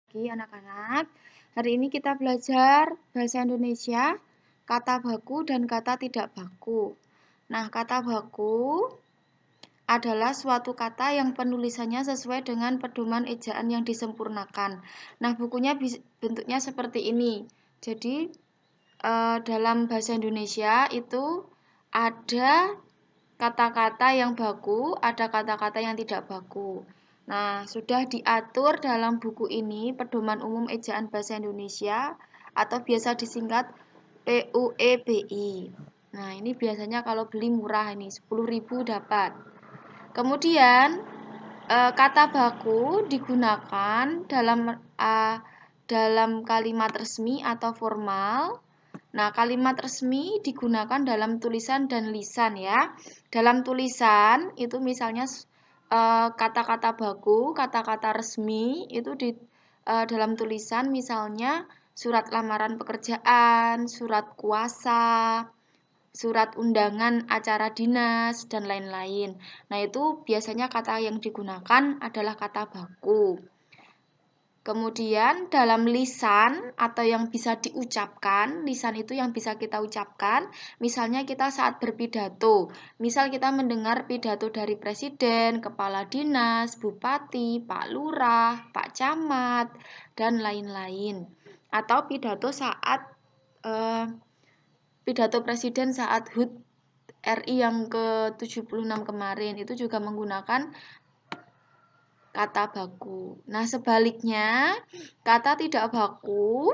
Oke, anak-anak. Hari ini kita belajar bahasa Indonesia, kata baku dan kata tidak baku. Nah, kata baku adalah suatu kata yang penulisannya sesuai dengan pedoman ejaan yang disempurnakan. Nah, bukunya bentuknya seperti ini. Jadi, dalam bahasa Indonesia itu ada kata-kata yang baku, ada kata-kata yang tidak baku. Nah, sudah diatur dalam buku ini Pedoman Umum Ejaan Bahasa Indonesia atau biasa disingkat PUEBI. Nah, ini biasanya kalau beli murah ini 10.000 dapat. Kemudian kata baku digunakan dalam kalimat resmi atau formal. Nah, kalimat resmi digunakan dalam tulisan dan lisan ya. Dalam tulisan itu misalnya kata-kata baku, kata-kata resmi itu dalam tulisan misalnya surat lamaran pekerjaan, surat kuasa, surat undangan acara dinas, dan lain-lain. Nah, itu biasanya kata yang digunakan adalah kata baku. Kemudian dalam lisan atau yang bisa diucapkan, lisan itu yang bisa kita ucapkan, misalnya kita saat berpidato. Misal kita mendengar pidato dari presiden, kepala dinas, bupati, pak lurah, pak camat, dan lain-lain. Atau pidato saat pidato presiden saat HUT RI yang ke-76 kemarin itu juga menggunakan kata baku. Nah, sebaliknya, kata tidak baku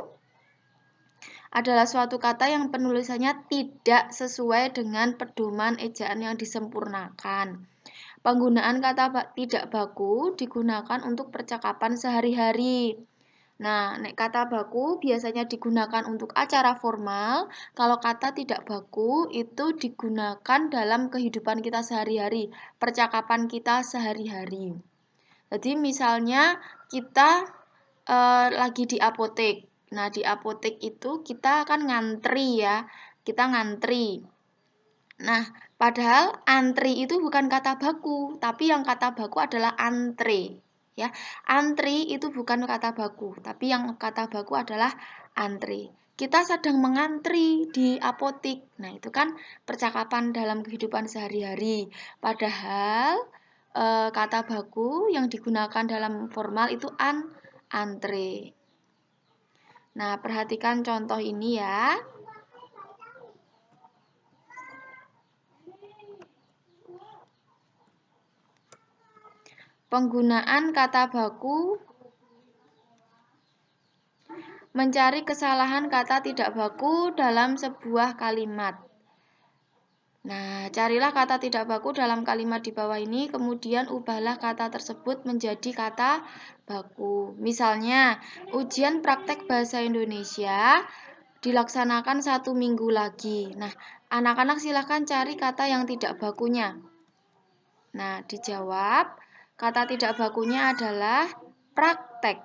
adalah suatu kata yang penulisannya tidak sesuai dengan pedoman ejaan yang disempurnakan. Penggunaan kata tidak baku digunakan untuk percakapan sehari-hari. Nah, kata baku biasanya digunakan untuk acara formal. Kalau kata tidak baku itu digunakan dalam kehidupan kita sehari-hari, percakapan kita sehari-hari. Jadi misalnya kita lagi di apotek. Nah, di apotek itu kita akan ngantri ya. Kita ngantri. Nah, padahal antri itu bukan kata baku, tapi yang kata baku adalah antre. Ya, antri itu bukan kata baku, tapi yang kata baku adalah antre. Kita sedang mengantri di apotek. Nah, itu kan percakapan dalam kehidupan sehari-hari. Padahal kata baku yang digunakan dalam formal itu antre. Nah, perhatikan contoh ini ya. Penggunaan kata baku mencari kesalahan kata tidak baku dalam sebuah kalimat. Nah, carilah kata tidak baku dalam kalimat di bawah ini, kemudian ubahlah kata tersebut menjadi kata baku. Misalnya, ujian praktek bahasa Indonesia dilaksanakan 1 minggu lagi. Nah, anak-anak silahkan cari kata yang tidak bakunya. Nah, dijawab, kata tidak bakunya adalah praktek.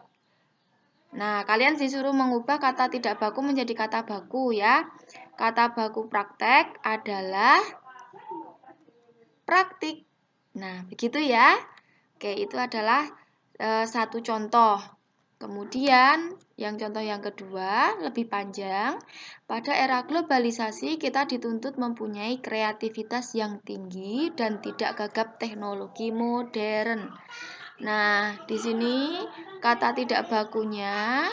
Nah, kalian disuruh mengubah kata tidak baku menjadi kata baku ya. Kata baku praktek adalah praktik. Nah, begitu ya. Oke, itu adalah satu contoh. Kemudian, yang contoh yang kedua, lebih panjang. Pada era globalisasi, kita dituntut mempunyai kreativitas yang tinggi dan tidak gagap teknologi modern. Nah, di sini kata tidak bakunya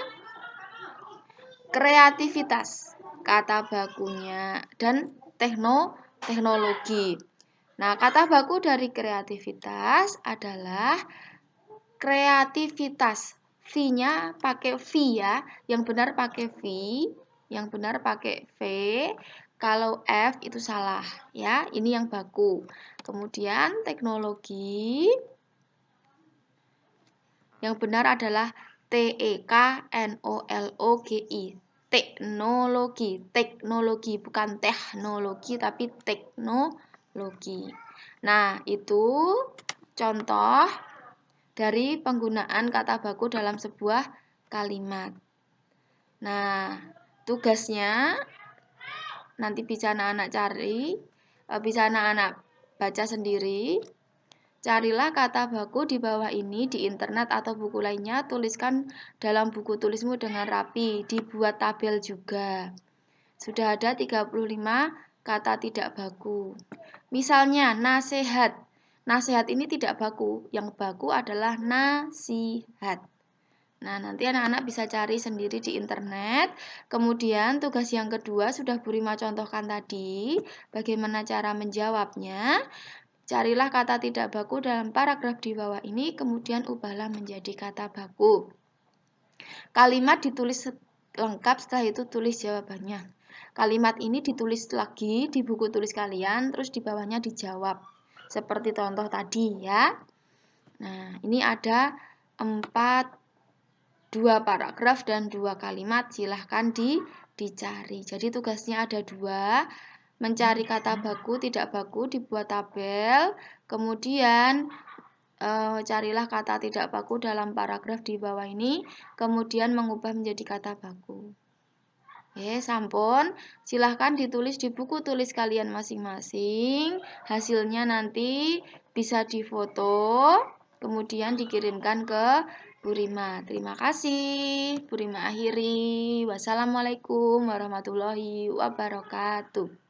kreativitas, kata bakunya dan teknologi. Nah, kata baku dari kreativitas adalah kreativitas. V-nya pakai V ya, yang benar pakai V, yang benar pakai V. Kalau F itu salah ya, ini yang baku. Kemudian teknologi yang benar adalah TEKNOLOGI. Teknologi bukan teknologi tapi teknologi. Nah, itu contoh dari penggunaan kata baku dalam sebuah kalimat. Nah, tugasnya nanti bisa anak-anak cari, bisa anak-anak baca sendiri. Carilah kata baku di bawah ini di internet atau buku lainnya, tuliskan dalam buku tulismu dengan rapi, dibuat tabel juga. Sudah ada 35 kata tidak baku. Misalnya nasihat. Nasihat ini tidak baku, yang baku adalah nasihat. Nah, nanti anak-anak bisa cari sendiri di internet. Kemudian tugas yang kedua sudah Bu Rima contohkan tadi, bagaimana cara menjawabnya. Carilah kata tidak baku dalam paragraf di bawah ini, kemudian ubahlah menjadi kata baku. Kalimat ditulis lengkap, setelah itu tulis jawabannya. Kalimat ini ditulis lagi di buku tulis kalian, terus di bawahnya dijawab. Seperti contoh tadi ya. Nah, ini ada 2 paragraf dan 2 kalimat, silahkan dicari. Jadi tugasnya ada 2, mencari kata baku, tidak baku, dibuat tabel, kemudian carilah kata tidak baku dalam paragraf di bawah ini, kemudian mengubah menjadi kata baku. Oke, sampun, silahkan ditulis di buku tulis kalian masing-masing, hasilnya nanti bisa difoto, kemudian dikirimkan ke Bu Rima. Terima kasih. Bu Rima akhiri. Wassalamualaikum warahmatullahi wabarakatuh.